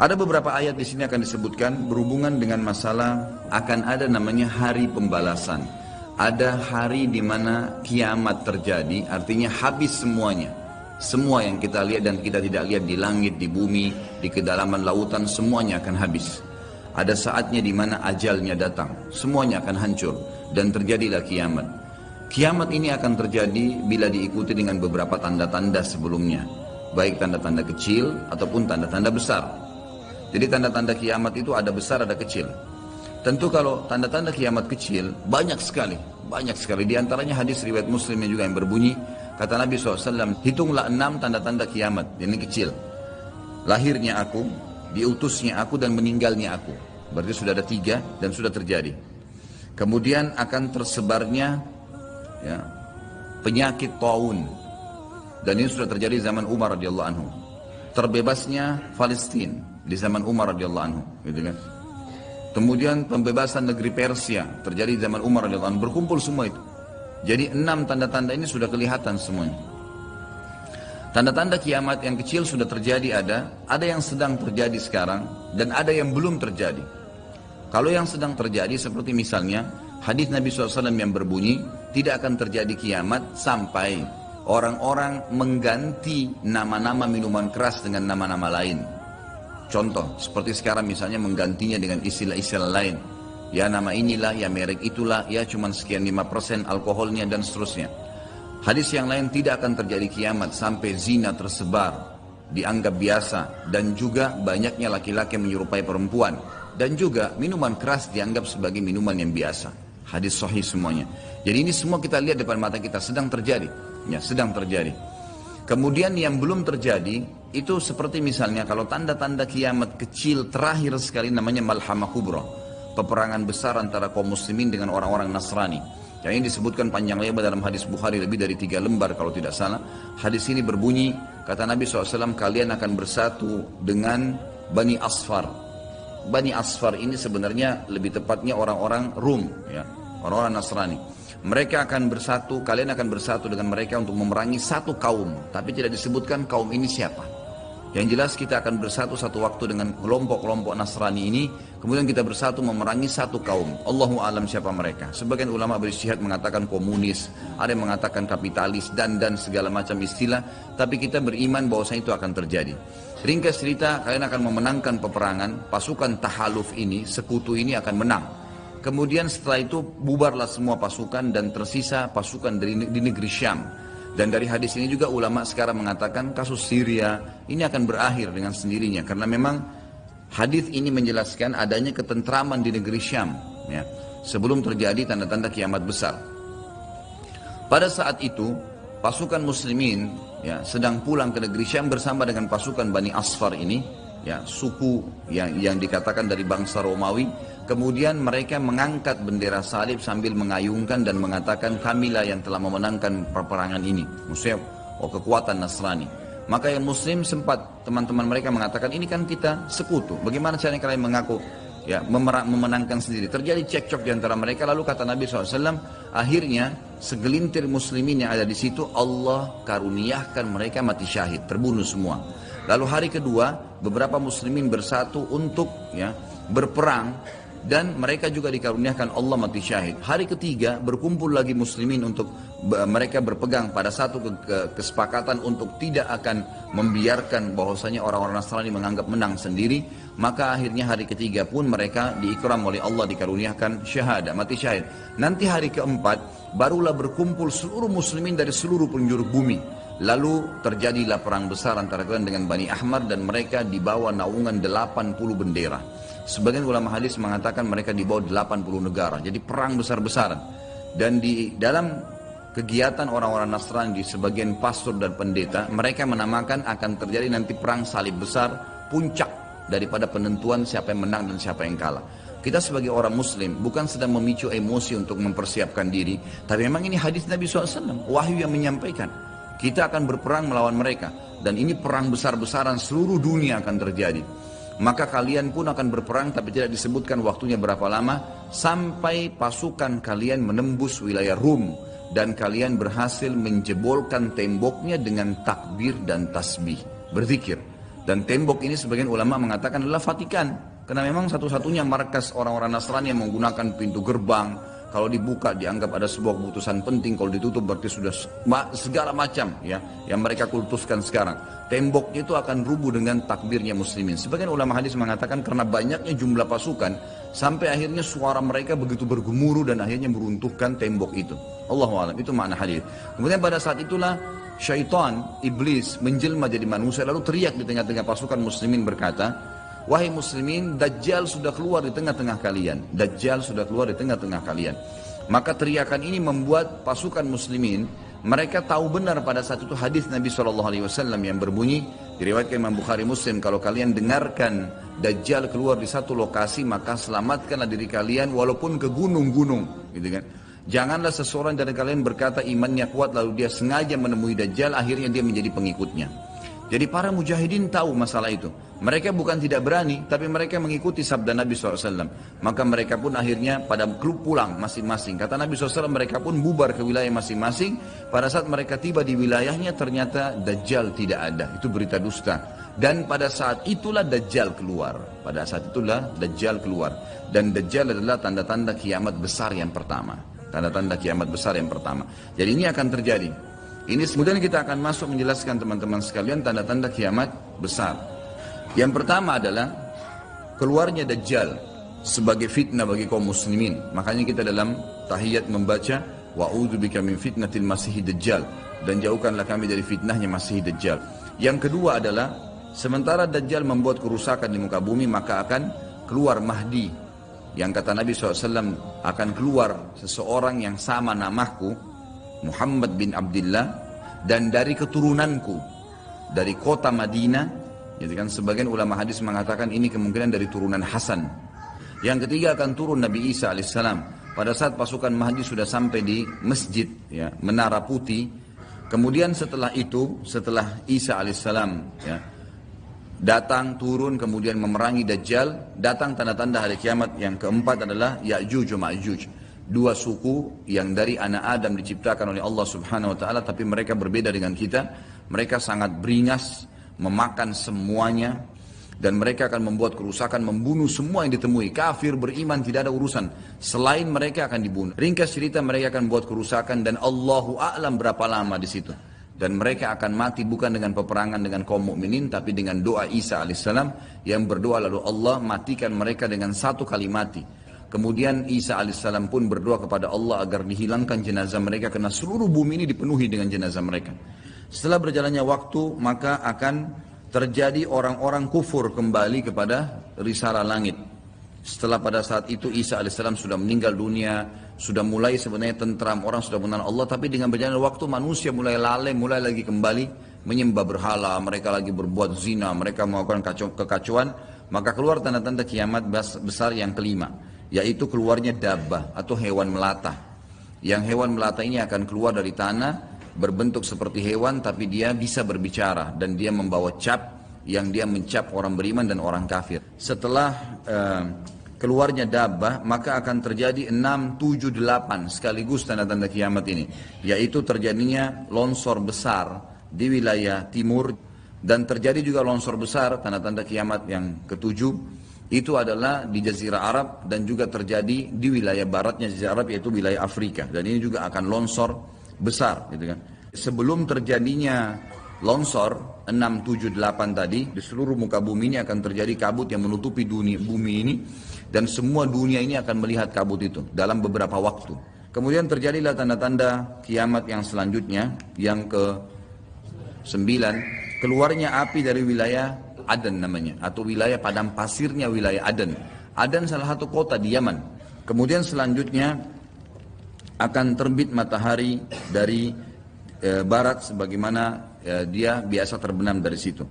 Ada beberapa ayat di sini akan disebutkan berhubungan dengan masalah akan ada namanya hari pembalasan. Ada hari di mana kiamat terjadi, artinya habis semuanya. Semua yang kita lihat dan kita tidak lihat di langit, di bumi, di kedalaman lautan, semuanya akan habis. Ada saatnya di mana ajalnya datang, semuanya akan hancur dan terjadilah kiamat. Kiamat ini akan terjadi bila diikuti dengan beberapa tanda-tanda sebelumnya, baik tanda-tanda kecil ataupun tanda-tanda besar. Jadi tanda-tanda kiamat itu ada besar, ada kecil. Tentu kalau tanda-tanda kiamat kecil banyak sekali. Di antaranya hadis riwayat Muslim juga yang berbunyi, kata Nabi SAW, hitunglah 6 tanda-tanda kiamat, ini kecil. Lahirnya aku, diutusnya aku, dan meninggalnya aku. Berarti sudah ada 3 dan sudah terjadi. Kemudian akan tersebarnya penyakit taun, dan ini sudah terjadi zaman Umar radhiyallahu anhu. Terbebasnya Palestina di zaman Umar radhiyallahu anhu, gitu kan. Kemudian pembebasan negeri Persia terjadi di zaman Umar radhiyallahu anhu. Berkumpul semua itu. Jadi 6 tanda-tanda ini sudah kelihatan semuanya. Tanda-tanda kiamat yang kecil sudah terjadi, ada yang sedang terjadi sekarang dan ada yang belum terjadi. Kalau yang sedang terjadi seperti misalnya hadis Nabi SAW yang berbunyi, tidak akan terjadi kiamat sampai orang-orang mengganti nama-nama minuman keras dengan nama-nama lain. Contoh, seperti sekarang misalnya menggantinya dengan istilah-istilah lain. Ya nama inilah, ya merek itulah, ya cuman sekian 5% alkoholnya dan seterusnya. Hadis yang lain, tidak akan terjadi kiamat sampai zina tersebar, dianggap biasa, dan juga banyaknya laki-laki menyerupai perempuan. Dan juga minuman keras dianggap sebagai minuman yang biasa. Hadis sahih semuanya. Jadi ini semua kita lihat depan mata kita, sedang terjadi. Ya, sedang terjadi. Kemudian yang belum terjadi, itu seperti misalnya kalau tanda-tanda kiamat kecil terakhir sekali namanya Malhamah Kubra. Peperangan besar antara kaum muslimin dengan orang-orang Nasrani. Yang ini disebutkan panjang lebar dalam hadis Bukhari, lebih dari 3 lembar kalau tidak salah. Hadis ini berbunyi, kata Nabi SAW, kalian akan bersatu dengan Bani Asfar. Bani Asfar ini sebenarnya lebih tepatnya orang-orang Rum, ya, orang-orang Nasrani. Mereka akan bersatu, kalian akan bersatu dengan mereka untuk memerangi satu kaum. Tapi tidak disebutkan kaum ini siapa. Yang jelas kita akan bersatu satu waktu dengan kelompok-kelompok Nasrani ini. Kemudian kita bersatu memerangi satu kaum. Allahu alam siapa mereka. Sebagian ulama beristihad mengatakan komunis, ada yang mengatakan kapitalis, dan segala macam istilah. Tapi kita beriman bahwasanya itu akan terjadi. Ringkas cerita, kalian akan memenangkan peperangan. Pasukan tahaluf ini, sekutu ini akan menang. Kemudian setelah itu bubarlah semua pasukan dan tersisa pasukan di negeri Syam. Dan dari hadis ini juga ulama sekarang mengatakan kasus Syria ini akan berakhir dengan sendirinya. Karena memang hadis ini menjelaskan adanya ketentraman di negeri Syam, ya, sebelum terjadi tanda-tanda kiamat besar. Pada saat itu pasukan muslimin, ya, sedang pulang ke negeri Syam bersama dengan pasukan Bani Asfar ini, ya, suku yang dikatakan dari bangsa Romawi. Kemudian mereka mengangkat bendera salib sambil mengayungkan dan mengatakan, kamilah yang telah memenangkan peperangan ini. Maksudnya, kekuatan Nasrani. Maka yang muslim sempat, teman-teman mereka mengatakan, ini kan kita sekutu. Bagaimana caranya kalian mengaku, ya, memenangkan sendiri? Terjadi cekcok di antara mereka. Lalu kata Nabi SAW, akhirnya segelintir muslimin yang ada di situ, Allah karuniakan mereka mati syahid, terbunuh semua. Lalu hari kedua, beberapa muslimin bersatu untuk, ya, berperang. Dan mereka juga dikaruniakan Allah mati syahid. Hari ketiga berkumpul lagi muslimin untuk mereka berpegang pada satu kesepakatan untuk tidak akan membiarkan bahwasanya orang-orang Nasrani menganggap menang sendiri. Maka akhirnya hari ketiga pun mereka diikram oleh Allah, dikaruniakan syahadah, mati syahid. Nanti hari keempat barulah berkumpul seluruh muslimin dari seluruh penjuru bumi. Lalu terjadilah perang besar antara kalian dengan Bani Ahmar, dan mereka dibawa naungan 80 bendera. Sebagian ulama hadis mengatakan mereka dibawa 80 negara. Jadi perang besar-besaran. Dan di dalam kegiatan orang-orang Nasrani di sebagian pastor dan pendeta, mereka menamakan akan terjadi nanti perang salib besar, puncak daripada penentuan siapa yang menang dan siapa yang kalah. Kita sebagai orang muslim bukan sedang memicu emosi untuk mempersiapkan diri, tapi memang ini hadis Nabi SAW, wahyu yang menyampaikan. Kita akan berperang melawan mereka. Dan ini perang besar-besaran seluruh dunia akan terjadi. Maka kalian pun akan berperang, tapi tidak disebutkan waktunya berapa lama, sampai pasukan kalian menembus wilayah Rum. Dan kalian berhasil menjebolkan temboknya dengan takbir dan tasbih. Berzikir. Dan tembok ini sebagian ulama mengatakan adalah Vatikan. Karena memang satu-satunya markas orang-orang Nasrani yang menggunakan pintu gerbang. Kalau dibuka dianggap ada sebuah keputusan penting, kalau ditutup berarti sudah segala macam ya yang mereka kultuskan sekarang. Temboknya itu akan rubuh dengan takbirnya muslimin. Sebagian ulama hadis mengatakan karena banyaknya jumlah pasukan sampai akhirnya suara mereka begitu bergemuruh dan akhirnya meruntuhkan tembok itu. Allahu a'lam, itu makna hadis. Kemudian pada saat itulah syaitan, iblis menjelma jadi manusia lalu teriak di tengah-tengah pasukan muslimin berkata, "Wahai muslimin, Dajjal sudah keluar di tengah-tengah kalian. Dajjal sudah keluar di tengah-tengah kalian." Maka teriakan ini membuat pasukan muslimin, mereka tahu benar pada saat itu hadis Nabi SAW yang berbunyi, diriwayatkan Imam Bukhari Muslim, kalau kalian dengarkan Dajjal keluar di satu lokasi, maka selamatkanlah diri kalian walaupun ke gunung-gunung. Gitu kan? Janganlah seseorang dari kalian berkata imannya kuat lalu dia sengaja menemui Dajjal, akhirnya dia menjadi pengikutnya. Jadi para mujahidin tahu masalah itu. Mereka bukan tidak berani, tapi mereka mengikuti sabda Nabi SAW. Maka mereka pun akhirnya pada klub pulang masing-masing. Kata Nabi SAW, mereka pun bubar ke wilayah masing-masing. Pada saat mereka tiba di wilayahnya, ternyata Dajjal tidak ada. Itu berita dusta. Dan pada saat itulah Dajjal keluar. Pada saat itulah Dajjal keluar. Dan Dajjal adalah tanda-tanda kiamat besar yang pertama. Tanda-tanda kiamat besar yang pertama. Jadi ini akan terjadi. Ini kemudian kita akan masuk menjelaskan teman-teman sekalian tanda-tanda kiamat besar. Yang pertama adalah keluarnya Dajjal sebagai fitnah bagi kaum muslimin. Makanya kita dalam tahiyat membaca wa'udzubika min fitnatil masiihid dajjal, dan jauhkanlah kami dari fitnahnya Masih Dajjal. Yang kedua adalah sementara Dajjal membuat kerusakan di muka bumi, maka akan keluar Mahdi. Yang kata Nabi SAW, akan keluar seseorang yang sama namaku, Muhammad bin Abdullah, dan dari keturunanku, dari kota Madinah. Jadi kan sebagian ulama hadis mengatakan ini kemungkinan dari turunan Hasan. Yang ketiga akan turun Nabi Isa alaihissalam. Pada saat pasukan Mahdi sudah sampai di masjid, ya, Menara Putih. Kemudian setelah itu, setelah Isa alaihissalam, ya, datang turun kemudian memerangi Dajjal, datang tanda-tanda hari kiamat. Yang keempat adalah Ya'juj wa Ma'juj. Dua suku yang dari anak Adam diciptakan oleh Allah Subhanahu wa taala, tapi mereka berbeda dengan kita. Mereka sangat beringas, memakan semuanya, dan mereka akan membuat kerusakan, membunuh semua yang ditemui. Kafir, beriman, tidak ada urusan. Selain mereka akan dibunuh. Ringkas cerita, mereka akan buat kerusakan dan Allahu a'lam berapa lama di situ. Dan mereka akan mati bukan dengan peperangan dengan kaum mukminin, tapi dengan doa Isa alaihissalam yang berdoa lalu Allah matikan mereka dengan satu kali mati. Kemudian Isa alaihissalam pun berdoa kepada Allah agar dihilangkan jenazah mereka karena seluruh bumi ini dipenuhi dengan jenazah mereka. Setelah berjalannya waktu, maka akan terjadi orang-orang kufur kembali kepada risalah langit. Setelah pada saat itu Isa alaihissalam sudah meninggal dunia, sudah mulai sebenarnya tentram, orang sudah mengenal Allah, tapi dengan berjalannya waktu manusia mulai lalai, mulai lagi kembali menyembah berhala, mereka lagi berbuat zina, mereka melakukan kekacauan, maka keluar tanda-tanda kiamat besar yang kelima, yaitu keluarnya dabbah atau hewan melata. Yang hewan melata ini akan keluar dari tanah, berbentuk seperti hewan tapi dia bisa berbicara dan dia membawa cap yang dia mencap orang beriman dan orang kafir. Setelah keluarnya dabbah, maka akan terjadi 6, 7, 8 sekaligus tanda-tanda kiamat ini, yaitu terjadinya longsor besar di wilayah timur, dan terjadi juga longsor besar tanda-tanda kiamat yang ketujuh. Itu adalah di Jazirah Arab dan juga terjadi di wilayah baratnya Jazirah Arab, yaitu wilayah Afrika. Dan ini juga akan longsor besar, gitu kan. Sebelum terjadinya longsor 6, 7, 8 tadi, di seluruh muka bumi ini akan terjadi kabut yang menutupi bumi ini, dan semua dunia ini akan melihat kabut itu dalam beberapa waktu. Kemudian terjadilah tanda-tanda kiamat yang selanjutnya, yang ke-9, keluarnya api dari wilayah Aden namanya, atau wilayah padang pasirnya wilayah Aden. Aden salah satu kota di Yaman. Kemudian selanjutnya akan terbit matahari dari barat sebagaimana dia biasa terbenam dari situ.